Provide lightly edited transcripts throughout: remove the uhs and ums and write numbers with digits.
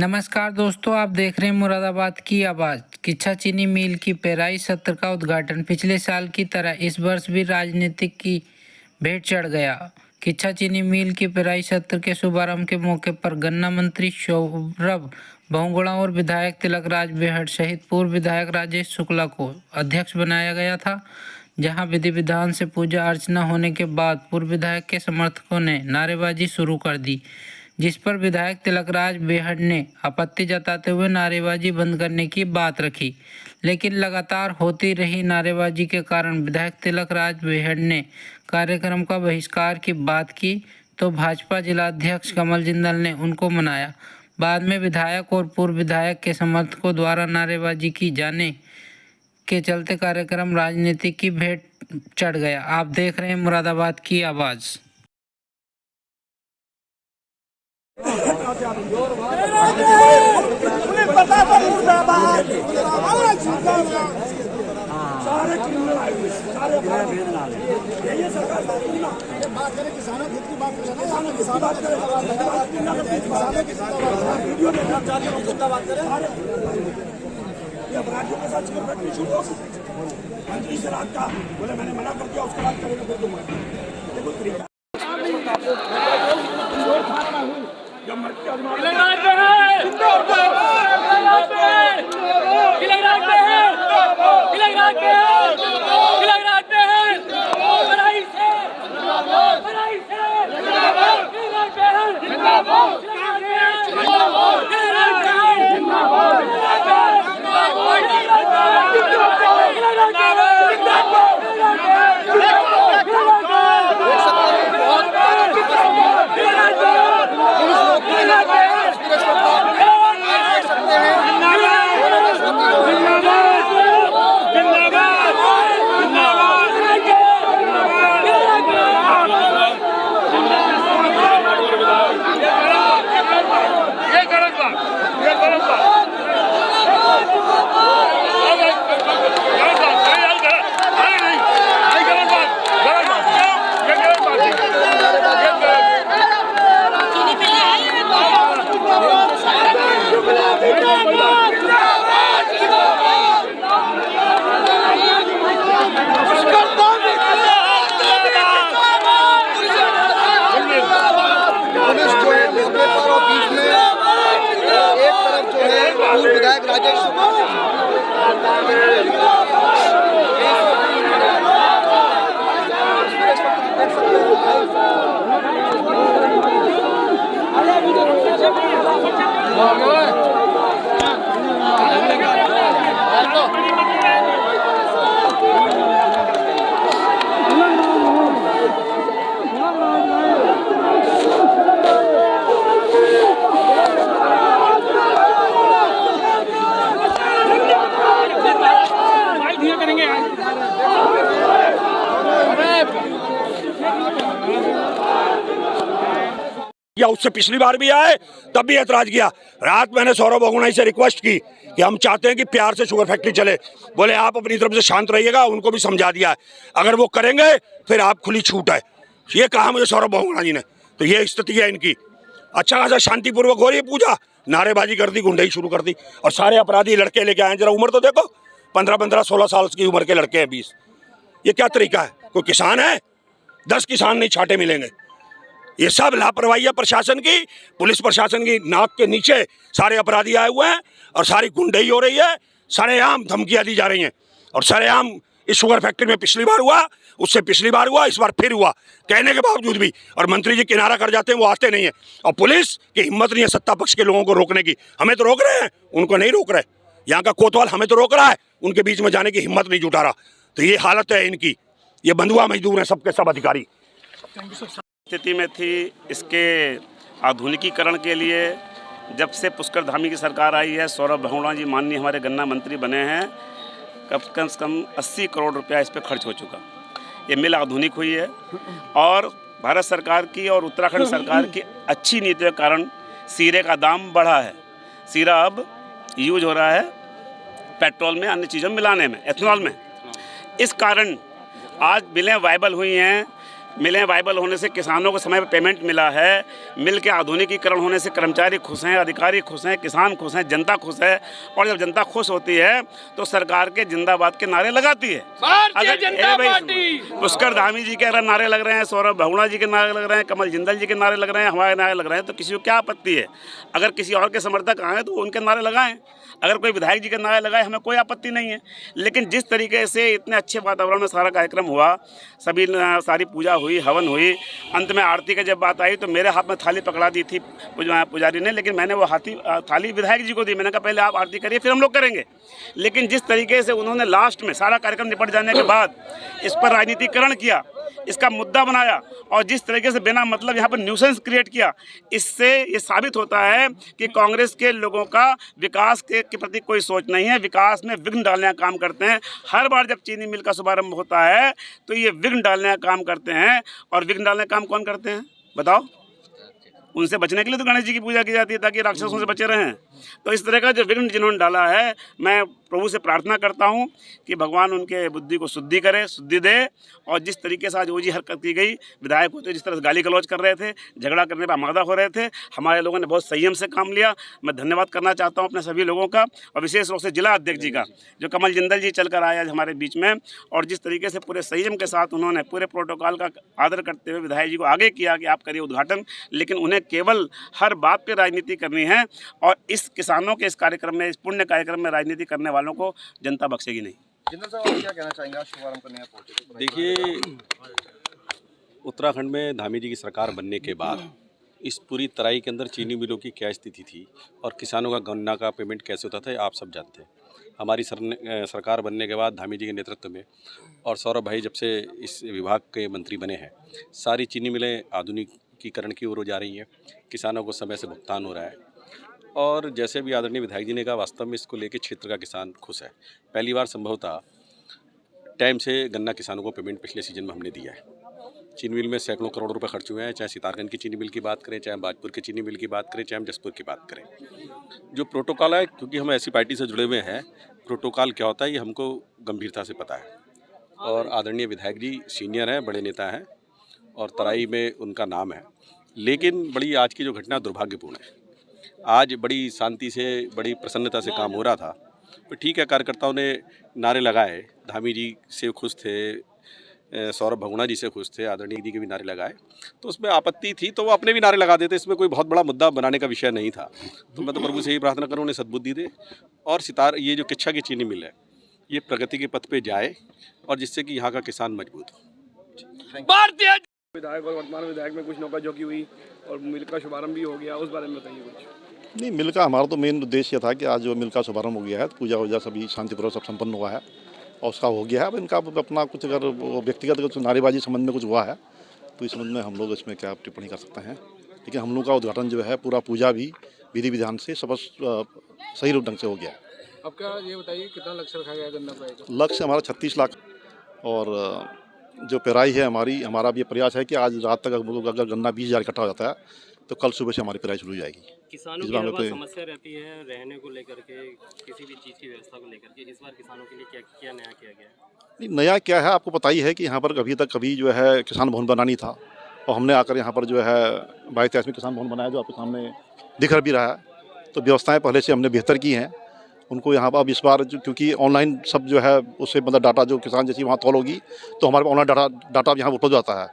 नमस्कार दोस्तों, आप देख रहे हैं मुरादाबाद की आवाज़। किच्छा चीनी मिल की पेराई सत्र का उद्घाटन पिछले साल की तरह इस वर्ष भी राजनीतिक की भेंट चढ़ गया। किच्छा चीनी मिल की पेराई सत्र के शुभारंभ के मौके पर गन्ना मंत्री सौरभ बहुगुणा और विधायक तिलकराज बेहड़ सहित पूर्व विधायक राजेश शुक्ला को अध्यक्ष बनाया गया था, जहां विधि विधान से पूजा अर्चना होने के बाद पूर्व विधायक के समर्थकों ने नारेबाजी शुरू कर दी, जिस पर विधायक तिलकराज बेहड़ ने आपत्ति जताते हुए नारेबाजी बंद करने की बात रखी। लेकिन लगातार होती रही नारेबाजी के कारण विधायक तिलकराज बेहड़ ने कार्यक्रम का बहिष्कार की बात की, तो भाजपा जिलाध्यक्ष कमल जिंदल ने उनको मनाया। बाद में विधायक और पूर्व विधायक के समर्थकों द्वारा नारेबाजी की जाने के चलते कार्यक्रम राजनीति की भेंट चढ़ गया। आप देख रहे हैं मुरादाबाद की आवाज़। अपराधियों के साथ सिगरेट नहीं छूटो। मंत्री से रात का बोले मैंने मना कर दिया, उसके बाद करेगा फिर तुम देखो तरीका जब मरते विधायक राजेश या उससे पिछली बार भी आए तब भी ऐतराज किया। रात मैंने सौरभ बहुगुणा से रिक्वेस्ट की कि हम चाहते हैं कि प्यार से शुगर फैक्ट्री चले। बोले आप अपनी तरफ से शांत रहिएगा, उनको भी समझा दिया है, अगर वो करेंगे फिर आप खुली छूट है। ये कहा मुझे सौरभ बहुगुणा जी ने, तो ये स्थिति है इनकी। अच्छा खासा शांतिपूर्वक हो रही है पूजा, नारेबाजी कर दी, गुंडाई शुरू कर दी और सारे अपराधी लड़के लेके आए। जरा उम्र तो देखो, 15-15, 16 साल की उम्र के लड़के हैं, 20। ये क्या तरीका है? कोई किसान है? 10 किसान नहीं छाटे मिलेंगे। ये सब लापरवाही है प्रशासन की, पुलिस प्रशासन की नाक के नीचे सारे अपराधी आए हुए हैं और सारी गुंडाई हो रही है। सरेआम धमकियां दी जा रही हैं और सरेआम इस शुगर फैक्ट्री में पिछली बार हुआ, उससे पिछली बार हुआ, इस बार फिर हुआ, कहने के बावजूद भी। और मंत्री जी किनारा कर जाते हैं, वो आते नहीं है। और पुलिस की हिम्मत नहीं है सत्ता पक्ष के लोगों को रोकने की। हमें तो रोक रहे हैं, उनको नहीं रोक रहे। यहाँ का कोतवाल हमें तो रोक रहा है, उनके बीच में जाने की हिम्मत नहीं जुटा रहा। तो ये हालत है इनकी। ये बंधुआ मजदूर हैं सबके सब अधिकारी। स्थिति में थी इसके आधुनिकीकरण के लिए जब से पुष्कर धामी की सरकार आई है, सौरभ बहुगुणा जी माननीय हमारे गन्ना मंत्री बने हैं, कम से कम 80 करोड़ रुपया इस पर खर्च हो चुका। ये मिल आधुनिक हुई है और भारत सरकार की और उत्तराखंड सरकार की अच्छी नीतियों के कारण सीरे का दाम बढ़ा है। सीरा अब यूज हो रहा है पेट्रोल में, अन्य चीज़ों में मिलाने में, एथेनॉल में। इस कारण आज मिलें वायबल हुई हैं। मिलें वाइबल होने से किसानों को समय पर पेमेंट मिला है, मिल के आधुनिकीकरण होने से कर्मचारी खुश हैं, अधिकारी खुश हैं, किसान खुश हैं, जनता खुश है। और जब जनता खुश होती है तो सरकार के जिंदाबाद के नारे लगाती है। अगर पुष्कर धामी जी के अगर नारे लग रहे हैं, सौरभ बहुगुणा जी के नारे लग रहे हैं, कमल जिंदल जी के नारे लग रहे हैं, हमारे नारे लग रहे हैं, तो किसी को क्या आपत्ति है? अगर किसी और के समर्थक आए तो उनके नारे लगाएं। अगर कोई विधायक जी के नारे लगाए, हमें कोई आपत्ति नहीं है। लेकिन जिस तरीके से इतने अच्छे वातावरण में सारा कार्यक्रम हुआ, सारी पूजा हुई, हवन हुई, अंत में आरती का जब बात आई तो मेरे हाथ में थाली पकड़ा दी थी पुजारी ने, लेकिन मैंने वो थाली विधायक जी को दी। मैंने कहा पहले आप आरती करिए, फिर हम लोग करेंगे। लेकिन जिस तरीके से उन्होंने लास्ट में सारा कार्यक्रम निपट जाने के बाद इस पर राजनीतिकरण किया, इसका मुद्दा बनाया और जिस तरीके से बिना मतलब यहाँ पर न्यूसेंस क्रिएट किया, इससे ये साबित होता है कि कांग्रेस के लोगों का विकास के प्रति कोई सोच नहीं है, विकास में विघ्न डालने का काम करते हैं। हर बार जब चीनी मिल का शुभारंभ होता है तो ये विघ्न डालने का काम करते हैं। और विघ्न डालने का काम कौन करते हैं बताओ? उनसे बचने के लिए तो गणेश जी की पूजा की जाती है ताकि राक्षसों से बचे रहें। तो इस तरह का जो विघ्न जिन्होंने डाला है, मैं प्रभु से प्रार्थना करता हूं कि भगवान उनके बुद्धि को शुद्धि करे, शुद्धि दे। और जिस तरीके से आज ओजी हरकत की गई, विधायक होते जिस तरह से गाली गलौज कर रहे थे, झगड़ा करने पर आमादा हो रहे थे, हमारे लोगों ने बहुत संयम से काम लिया। मैं धन्यवाद करना चाहता हूँ अपने सभी लोगों का और विशेष रूप से जिला अध्यक्ष जी का, जो कमल जिंदल जी चलकर आए आज हमारे बीच में। और जिस तरीके से पूरे संयम के साथ उन्होंने पूरे प्रोटोकॉल का आदर करते हुए विधायक जी को आगे किया कि आप करिए उद्घाटन, लेकिन उन्हें केवल हर बात पर राजनीति करनी है। और इस किसानों के इस कार्यक्रम में, इस पुण्य कार्यक्रम में राजनीति करने वालों को जनता बख्शेगी नहीं। जिंदल साहब, आप क्या कहना चाहेंगे? आज शुभारंभ करने आप पहुंचे। देखिए, उत्तराखंड में धामी जी की सरकार बनने के बाद इस पूरी तराई के अंदर चीनी मिलों की क्या स्थिति थी और किसानों का गन्ना का पेमेंट कैसे होता था, आप सब जानते हैं। हमारी सरकार बनने के बाद धामी जी के नेतृत्व में और सौरभ भाई जब से इस विभाग के मंत्री बने हैं, सारी चीनी मिलें आधुनिकीकरण की ओर जा रही हैं, किसानों को समय से भुगतान हो रहा है। और जैसे भी आदरणीय विधायक जी ने कहा, वास्तव में इसको लेकर क्षेत्र का किसान खुश है। पहली बार संभवतः टाइम से गन्ना किसानों को पेमेंट पिछले सीजन में हमने दिया है। चीनी मिल में सैकड़ों करोड़ रुपए खर्च हुए हैं, चाहे सितारगंज की चीनी मिल की बात करें, चाहे बाजपुर की चीनी मिल की बात करें, चाहे हम जसपुर की बात करें। जो प्रोटोकॉल है, क्योंकि हम ऐसी पार्टी से जुड़े हुए हैं, प्रोटोकॉल क्या होता है ये हमको गंभीरता से पता है। और आदरणीय विधायक जी सीनियर हैं, बड़े नेता हैं और तराई में उनका नाम है। लेकिन बड़ी आज की जो घटना दुर्भाग्यपूर्ण है। आज बड़ी शांति से, बड़ी प्रसन्नता से काम हो रहा था, तो ठीक है, कार्यकर्ताओं ने नारे लगाए, धामी जी से खुश थे, सौरभ बहुगुणा जी से खुश थे, आदरणीय जी के भी नारे लगाए, तो उसमें आपत्ति थी तो वो अपने भी नारे लगा देते। इसमें कोई बहुत बड़ा मुद्दा बनाने का विषय नहीं था। तो मैं तो प्रभु से यही प्रार्थना करूँ उन्हें सद्बुद्धि दे और ये जो किच्छा की चीनी मिल है ये प्रगति के पथ पे जाए और जिससे कि यहाँ का किसान मजबूत हो। विधायक और वर्तमान विधायक में कुछ नोकाझोंकी हुई और मिल का शुभारंभ भी हो गया, उस बारे में बताइए कुछ। नहीं, मिल का हमारा तो मेन उद्देश्य था कि आज जो मिल का शुभारंभ हो गया है, पूजा वूजा सभी शांतिपूर्वक सब संपन्न हुआ है और उसका हो गया है। अब इनका अपना कुछ अगर व्यक्तिगत कुछ नारेबाजी संबंध में कुछ हुआ है तो इस संबंध में हम लोग इसमें क्या टिप्पणी कर सकते हैं। लेकिन हम लोग का उद्घाटन जो है पूरा पूजा भी विधि विधान से सब सही रूप ढंग से हो गया है। आपका ये बताइए कितना लक्ष्य रखा गया गन्ना पेराई का? लक्ष्य हमारा 36 लाख और जो पेराई है हमारा भी प्रयास है कि आज रात तक अगर गन्ना 20,000 इकट्ठा हो जाता है तो कल सुबह से हमारी पेराई शुरू हो जाएगी। किसानों की हर बार समस्या रहती है रहने को लेकर के, किसी भी चीज़ की व्यवस्था को लेकर के। इस बार किसानों के लिए क्या नया किया गया है? नहीं, नया क्या है, आपको पता ही है कि यहाँ पर कभी जो है किसान भवन बना नहीं था और हमने आकर यहाँ पर जो है 22-23 में किसान भवन बनाया जो आपके सामने दिख भी रहा है। तो व्यवस्थाएँ पहले से हमने बेहतर की हैं उनको यहाँ पर। अब इस बार क्योंकि ऑनलाइन सब जो है उससे मतलब डाटा जो किसान जैसी वहाँ तौल होगी तो हमारे ऑनलाइन डाटा यहाँ उपलब्ध जाता है,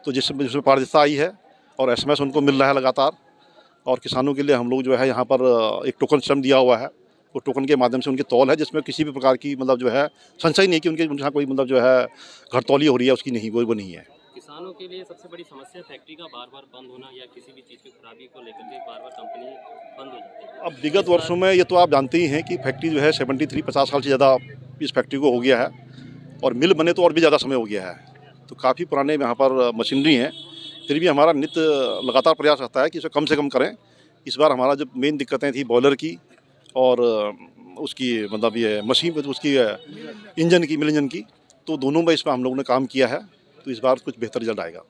तो जिसमें पारदर्शिता आई है और SMS उनको मिल रहा है लगातार। और किसानों के लिए हम लोग जो है यहाँ पर एक टोकन सिस्टम दिया हुआ है, वो टोकन के माध्यम से उनकी तौल है जिसमें किसी भी प्रकार की मतलब जो है संशय नहीं कि उनके यहाँ कोई मतलब जो है घटतौली हो रही है, उसकी नहीं, वो नहीं है। किसानों के लिए सबसे बड़ी समस्या फैक्ट्री का बार बंद होना या किसी भी चीज़ की खराबी को लेकर के बार कंपनी बंद हो जाती है। अब विगत वर्षों में ये तो आप जानते ही हैं कि फैक्ट्री जो है 50 साल से ज़्यादा इस फैक्ट्री को हो गया है और मिल बने तो और भी ज़्यादा समय हो गया है। तो काफ़ी पुराने यहाँ पर मशीनरी हैं, फिर भी हमारा नित्य लगातार प्रयास रहता है कि इसे कम से कम करें। इस बार हमारा जो मेन दिक्कतें थी बॉयलर की और उसकी मतलब ये मशीन उसकी मिल इंजन की, तो दोनों में इस पर हम लोगों ने काम किया है। तो इस बार कुछ बेहतर रिजल्ट आएगा।